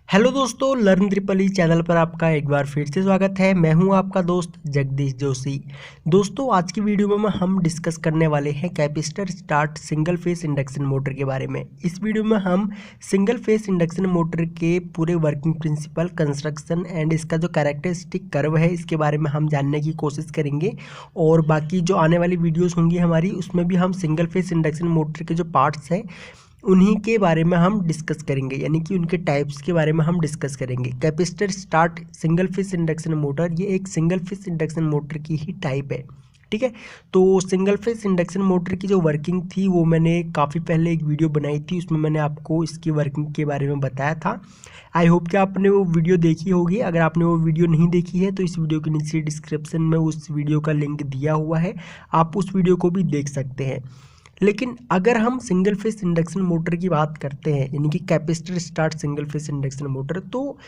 Hello दोस्तों, learn triple E channel पर आपका एक बार फिर से स्वागत है। मैं हूं आपका दोस्त जगदीश जोशी। दोस्तों, आज की वीडियो में हम डिस्कस करने वाले हैं capacitor start single phase induction motor के बारे में। इस वीडियो में हम सिंगल फेस इंडक्शन मोटर के पूरे वर्किंग प्रिंसिपल, कंस्ट्रक्शन एंड इसका जो कैरेक्टरिस्टिक कर्व है इसके बारे में हम जानने की कोशिश करेंगे। और बाकी जो आने वाली वीडियोज़ होंगी हमारी, उसमें भी हम सिंगल फेस इंडक्शन मोटर के जो पार्ट्स हैं उन्हीं के बारे में हम डिस्कस करेंगे, यानी कि उनके टाइप्स के बारे में हम डिस्कस करेंगे। Capacitor start single phase induction motor ये एक सिंगल फेस इंडक्शन मोटर की ही टाइप है। ठीक है, तो सिंगल फेस इंडक्शन मोटर की जो वर्किंग थी वो मैंने काफ़ी पहले एक वीडियो बनाई थी, उसमें मैंने आपको इसकी वर्किंग के बारे में बताया था। आई होप कि आपने वो वीडियो देखी होगी। अगर आपने वो वीडियो नहीं देखी है तो इस वीडियो के नीचे डिस्क्रिप्शन में उस वीडियो का लिंक दिया हुआ है, आप उस वीडियो को भी देख सकते हैं। लेकिन अगर हम सिंगल फेस इंडक्शन मोटर की बात करते हैं, यानी कि capacitor start single phase induction motor, तो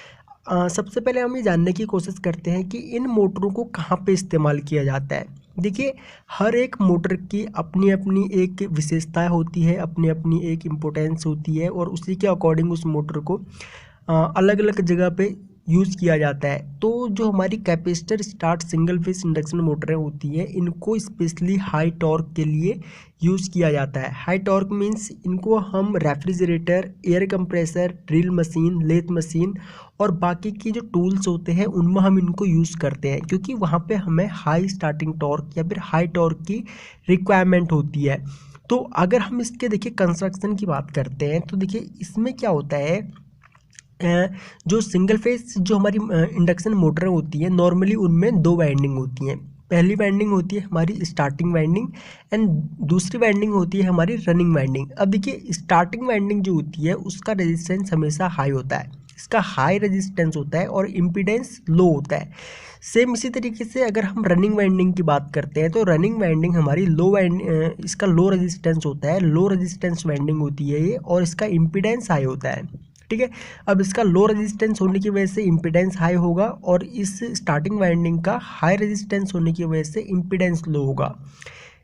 सबसे पहले हम ये जानने की कोशिश करते हैं कि इन मोटरों को कहाँ पे इस्तेमाल किया जाता है। देखिए, हर एक मोटर की अपनी अपनी एक विशेषताएं होती है, अपनी अपनी एक इम्पोर्टेंस होती है, और उसी के अकॉर्डिंग उस मोटर को अलग अलग जगह पे यूज़ किया जाता है। तो जो हमारी capacitor start single phase induction मोटरें होती हैं, इनको स्पेशली हाई टॉर्क के लिए यूज़ किया जाता है। हाई टॉर्क मीन्स इनको हम refrigerator, air compressor, drill machine, lathe machine और बाकी की जो टूल्स होते हैं उनमें हम इनको यूज़ करते हैं, क्योंकि वहाँ पे हमें हाई स्टार्टिंग टॉर्क या फिर हाई टॉर्क की रिक्वायरमेंट होती है। तो अगर हम इसके देखिए कंस्ट्रक्शन की बात करते हैं, तो देखिए इसमें क्या होता है, जो सिंगल फेस जो हमारी इंडक्शन मोटर होती है, नॉर्मली उनमें दो वाइंडिंग होती हैं। पहली वाइंडिंग होती है हमारी स्टार्टिंग वाइंडिंग एंड दूसरी वाइंडिंग होती है हमारी रनिंग वाइंडिंग। अब देखिए, स्टार्टिंग वाइंडिंग जो होती है उसका रेजिस्टेंस हमेशा हाई होता है, इसका हाई रेजिस्टेंस होता है और इम्पीडेंस लो होता है। सेम इसी तरीके से अगर हम रनिंग वाइंडिंग की बात करते हैं, तो रनिंग वाइंडिंग हमारी इसका लो रेजिस्टेंस होता है, लो रेजिस्टेंस वाइंडिंग होती है ये, और इसका इम्पीडेंस हाई होता है। ठीक है, अब इसका लो रेजिस्टेंस होने की वजह से इम्पीडेंस हाई होगा, और इस स्टार्टिंग वाइंडिंग का हाई रेजिस्टेंस होने की वजह से इम्पीडेंस लो होगा।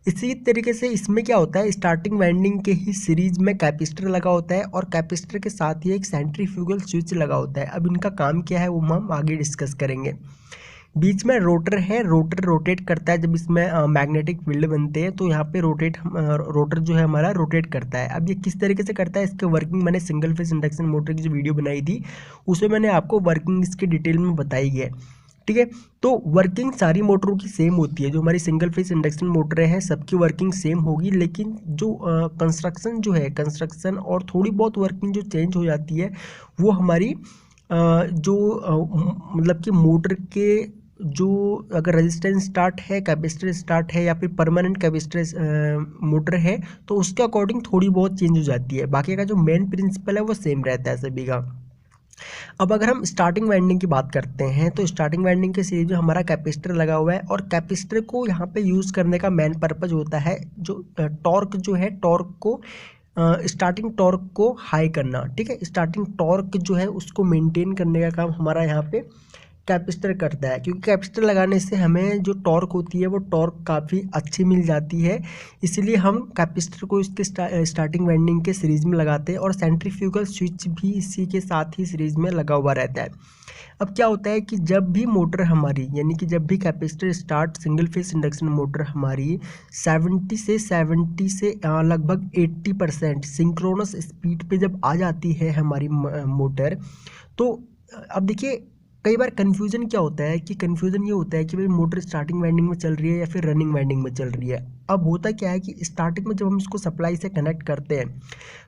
इसी तरीके से इसमें क्या होता है, स्टार्टिंग वाइंडिंग के ही सीरीज में कैपेसिटर लगा होता है, और कैपेसिटर के साथ ही एक सेंट्रीफ्यूगल स्विच लगा होता है। अब इनका काम क्या है वो हम आगे डिस्कस करेंगे। बीच में रोटर है, रोटर रोटेट करता है। जब इसमें मैग्नेटिक फील्ड बनते हैं तो यहाँ पे रोटर जो है हमारा रोटेट करता है। अब ये किस तरीके से करता है, इसके वर्किंग मैंने सिंगल फेस इंडक्शन मोटर की जो वीडियो बनाई थी उसमें मैंने आपको वर्किंग इसकी डिटेल में बताई है। ठीक है, तो वर्किंग सारी मोटरों की सेम होती है। जो हमारी सिंगल फेस इंडक्शन मोटरें हैं सबकी वर्किंग सेम होगी, लेकिन जो कंस्ट्रक्शन जो है, कंस्ट्रक्शन और थोड़ी बहुत वर्किंग जो चेंज हो जाती है वो हमारी मतलब कि मोटर के जो, अगर रेजिस्टेंस स्टार्ट है, कैपेसिटर स्टार्ट है या फिर परमानेंट कैपेसिटर मोटर है, तो उसके अकॉर्डिंग थोड़ी बहुत चेंज हो जाती है। बाकी का जो मेन प्रिंसिपल है वो सेम रहता है सभी का। अब अगर हम स्टार्टिंग वाइंडिंग की बात करते हैं, तो स्टार्टिंग वाइंडिंग के सीरीज में हमारा कैपेसिटर लगा हुआ है, और कैपेसिटर को यहाँ पे यूज़ करने का मेन पर्पज होता है जो टॉर्क जो है, टॉर्क को स्टार्टिंग टॉर्क को हाई करना। ठीक है, स्टार्टिंग टॉर्क जो है उसको मेंटेन करने का काम हमारा यहाँ पे कैपेसिटर करता है, क्योंकि कैपेसिटर लगाने से हमें जो टॉर्क होती है वो टॉर्क काफ़ी अच्छी मिल जाती है। इसीलिए हम कैपेसिटर को इसके स्टार्टिंग वाइंडिंग के सीरीज में लगाते हैं, और सेंट्रीफ्यूगल स्विच भी इसी के साथ ही सीरीज में लगा हुआ रहता है। अब क्या होता है कि जब भी मोटर हमारी, यानी कि जब भी capacitor start single phase induction motor हमारी 70 से लगभग 80% सिंक्रोनस स्पीड पे जब आ जाती है हमारी मोटर, तो अब देखिए कई बार कन्फ्यूज़न क्या होता है कि कन्फ्यूज़न ये होता है कि भाई मोटर स्टार्टिंग वाइंडिंग में चल रही है या फिर रनिंग वाइंडिंग में चल रही है। अब होता क्या है कि स्टार्टिंग में जब हम इसको सप्लाई से कनेक्ट करते हैं,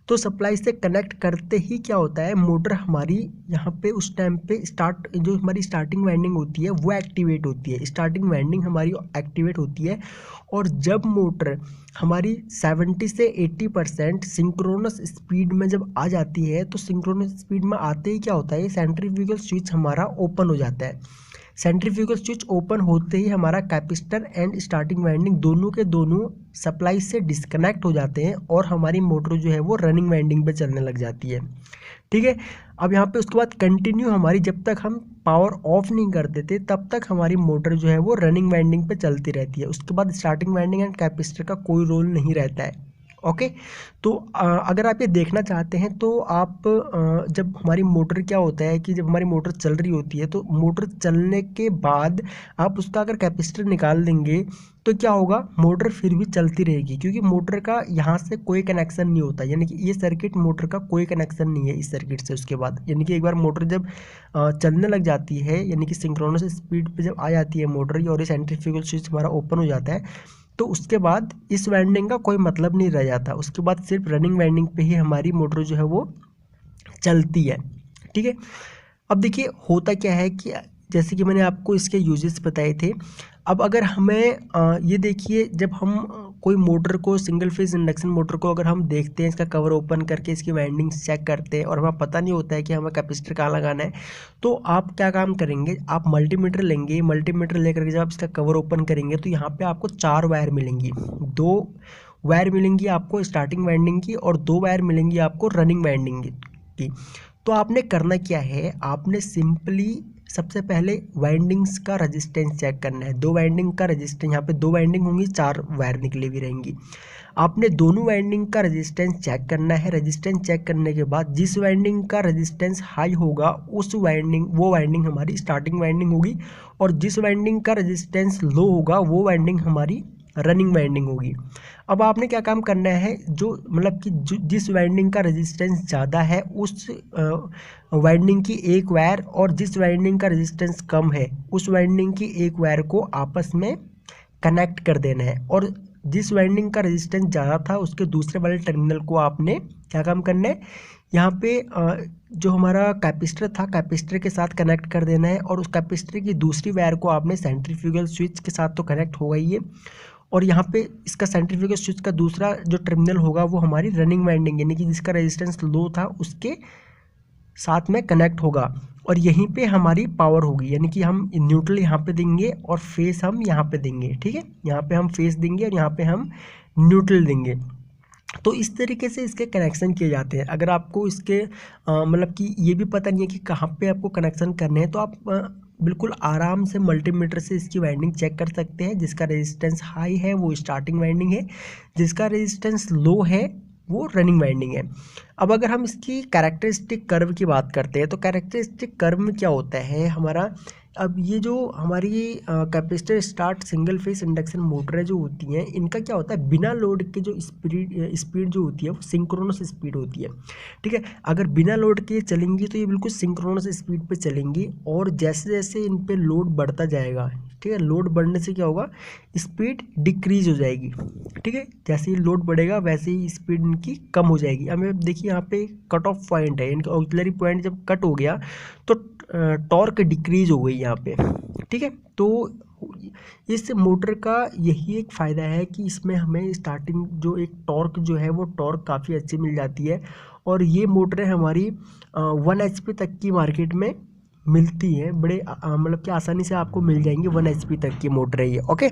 तो सप्लाई से कनेक्ट करते ही क्या होता है, मोटर हमारी यहाँ पे उस टाइम पे जो हमारी स्टार्टिंग वाइंडिंग होती है वो एक्टिवेट होती है, स्टार्टिंग वाइंडिंग हमारी एक्टिवेट होती है। और जब मोटर हमारी 70 से 80% सिंक्रोनस स्पीड में जब आ जाती है, तो सिंक्रोनस स्पीड में आते ही क्या होता है, सेंट्रीफ्यूगल स्विच हमारा ओपन हो जाता है। सेंट्रीफ्यूगल स्विच ओपन होते ही हमारा कैपेसिटर एंड स्टार्टिंग वाइंडिंग दोनों के दोनों सप्लाई से डिस्कनेक्ट हो जाते हैं, और हमारी मोटर जो है वो रनिंग वाइंडिंग पे चलने लग जाती है। ठीक है, अब यहाँ पे उसके बाद कंटिन्यू हमारी, जब तक हम पावर ऑफ नहीं कर देते तब तक हमारी मोटर जो है वो रनिंग वाइंडिंग पे चलती रहती है। उसके बाद स्टार्टिंग वाइंडिंग एंड कैपेसिटर का कोई रोल नहीं रहता है। ओके। तो अगर आप ये देखना चाहते हैं तो आप जब हमारी मोटर क्या होता है कि जब हमारी मोटर चल रही होती है तो मोटर चलने के बाद आप उसका अगर कैपेसिटर निकाल देंगे तो क्या होगा, मोटर फिर भी चलती रहेगी, क्योंकि मोटर का यहाँ से कोई कनेक्शन नहीं होता, यानी कि ये सर्किट मोटर का कोई कनेक्शन नहीं है इस सर्किट से। उसके बाद यानी कि एक बार मोटर जब चलने लग जाती है, यानी कि सिंक्रोनस स्पीड पे जब आ जाती है मोटर और ये सेंट्रीफ्यूगल स्विच हमारा ओपन हो जाता है, तो उसके बाद इस वाइंडिंग का कोई मतलब नहीं रह जाता। उसके बाद सिर्फ रनिंग वाइंडिंग पे ही हमारी मोटर जो है वो चलती है। ठीक है। अब देखिए होता क्या है कि जैसे कि मैंने आपको इसके यूजेस बताए थे। अब अगर हमें ये देखिए, जब हम कोई मोटर को, सिंगल फेज इंडक्शन मोटर को अगर हम देखते हैं, इसका कवर ओपन करके इसकी वाइंडिंग्स चेक करते हैं और हमें पता नहीं होता है कि हमें कैपेसिटर कहाँ लगाना है, तो आप क्या काम करेंगे, आप मल्टीमीटर लेंगे। मल्टीमीटर लेकर के जब आप इसका कवर ओपन करेंगे तो यहाँ पे आपको 4 वायर मिलेंगी। 2 वायर मिलेंगी आपको स्टार्टिंग वाइंडिंग की और 2 वायर मिलेंगी आपको रनिंग वाइंडिंग की। तो आपने करना क्या है, आपने सिंपली सबसे पहले वाइंडिंग्स का रेजिस्टेंस चेक करना है। 2 वाइंडिंग का रेजिस्टेंस, यहाँ पे 2 वाइंडिंग होंगी, 4 वायर निकली हुई रहेंगी। आपने दोनों वाइंडिंग का रेजिस्टेंस चेक करना है। रेजिस्टेंस चेक करने के बाद जिस वाइंडिंग का रेजिस्टेंस हाई होगा वो वाइंडिंग हमारी स्टार्टिंग वाइंडिंग होगी, और जिस वाइंडिंग का रेजिस्टेंस लो होगा वो वाइंडिंग हमारी रनिंग वाइंडिंग होगी। अब आपने क्या काम करना है, जो मतलब कि जिस वाइंडिंग का रेजिस्टेंस ज़्यादा है उस वाइंडिंग की एक वायर, और जिस वाइंडिंग का रेजिस्टेंस कम है उस वाइंडिंग की एक वायर को आपस में कनेक्ट कर देना है। और जिस वाइंडिंग का रेजिस्टेंस ज़्यादा था उसके दूसरे वाले टर्मिनल को आपने क्या काम करना है, यहाँ पे जो हमारा कैपेसिटर था कैपेसिटर के साथ कनेक्ट कर देना है, और उस कैपेसिटर की दूसरी वायर को आपने सेंट्रीफ्यूगल स्विच के साथ तो कनेक्ट होगा ही है, और यहाँ पे इसका सेंट्रीफ्यूगल स्विच का दूसरा जो टर्मिनल होगा वो हमारी रनिंग वाइंडिंग, यानी कि जिसका रेजिस्टेंस लो था उसके साथ में कनेक्ट होगा, और यहीं पे हमारी पावर होगी। यानी कि हम न्यूट्रल यहाँ पे देंगे और फेस हम यहाँ पे देंगे। ठीक है, यहाँ पे हम फेस देंगे और यहाँ पे हम न्यूट्रल देंगे। तो इस तरीके से इसके कनेक्शन किए जाते हैं। अगर आपको इसके मतलब कि ये भी पता नहीं है कि कहाँ पे आपको कनेक्शन करने हैं, तो आप बिल्कुल आराम से मल्टीमीटर से इसकी वाइंडिंग चेक कर सकते हैं। जिसका रेजिस्टेंस हाई है वो स्टार्टिंग वाइंडिंग है, जिसका रेजिस्टेंस लो है वो रनिंग वाइंडिंग है। अब अगर हम इसकी कैरेक्टरिस्टिक कर्व की बात करते हैं तो कैरेक्टरिस्टिक कर्व में क्या होता है हमारा, अब ये जो हमारी capacitor start single phase induction motor जो होती हैं, इनका क्या होता है, बिना लोड के जो स्पीड जो होती है वो सिंक्रोनस स्पीड होती है। ठीक है, अगर बिना लोड के चलेंगी तो ये बिल्कुल सिंक्रोनस स्पीड पे चलेंगी, और जैसे जैसे इन पे लोड बढ़ता जाएगा, ठीक है, लोड बढ़ने से क्या होगा, स्पीड डिक्रीज हो जाएगी। ठीक है, जैसे ही लोड बढ़ेगा वैसे ही स्पीड इनकी कम हो जाएगी। हमें देखिए यहाँ पे कट ऑफ पॉइंट है, इनका ऑक्सिलरी पॉइंट जब कट हो गया तो टॉर्क डिक्रीज हो गई यहाँ पे। ठीक है, तो इस मोटर का यही एक फ़ायदा है कि इसमें हमें स्टार्टिंग जो एक टॉर्क जो है वो टॉर्क काफ़ी अच्छी मिल जाती है, और ये मोटरें हमारी 1 HP तक की मार्केट में मिलती हैं। बड़े मतलब कि आसानी से आपको मिल जाएंगी 1 HP तक की मोटर है ये। ओके,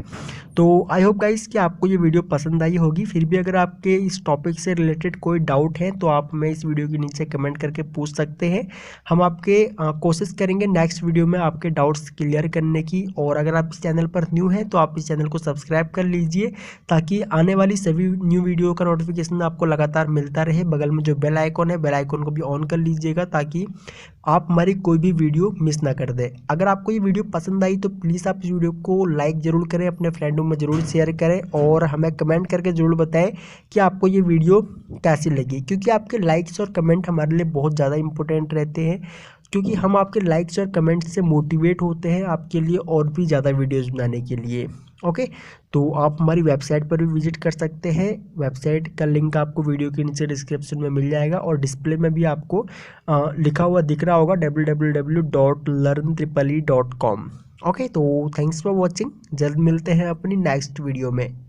तो आई होप गाइस कि आपको ये वीडियो पसंद आई होगी। फिर भी अगर आपके इस टॉपिक से रिलेटेड कोई डाउट है तो आप हमें इस वीडियो के नीचे कमेंट करके पूछ सकते हैं। हम आपके कोशिश करेंगे नेक्स्ट वीडियो में आपके डाउट्स क्लियर करने की। और अगर आप इस चैनल पर न्यू हैं तो आप इस चैनल को सब्सक्राइब कर लीजिए ताकि आने वाली सभी न्यू वीडियो का नोटिफिकेशन आपको लगातार मिलता रहे। बगल में जो बेल आइकॉन है, बेल आइकॉन को भी ऑन कर लीजिएगा ताकि आप हमारी कोई भी वीडियो मिस ना कर दें। अगर आपको ये वीडियो पसंद आई तो प्लीज़ आप इस वीडियो को लाइक ज़रूर करें, अपने फ्रेंडों में ज़रूर शेयर करें, और हमें कमेंट करके ज़रूर बताएं कि आपको ये वीडियो कैसी लगी, क्योंकि आपके लाइक्स और कमेंट हमारे लिए बहुत ज़्यादा इंपॉर्टेंट रहते हैं, क्योंकि हम आपके लाइक्स और कमेंट से मोटिवेट होते हैं आपके लिए और भी ज़्यादा वीडियोज़ बनाने के लिए। ओके, तो आप हमारी वेबसाइट पर भी विजिट कर सकते हैं। वेबसाइट का लिंक आपको वीडियो के नीचे डिस्क्रिप्शन में मिल जाएगा, और डिस्प्ले में भी आपको लिखा हुआ दिख रहा होगा www.learntripoli.com। ओके, तो थैंक्स फॉर वॉचिंग। जल्द मिलते हैं अपनी नेक्स्ट वीडियो में।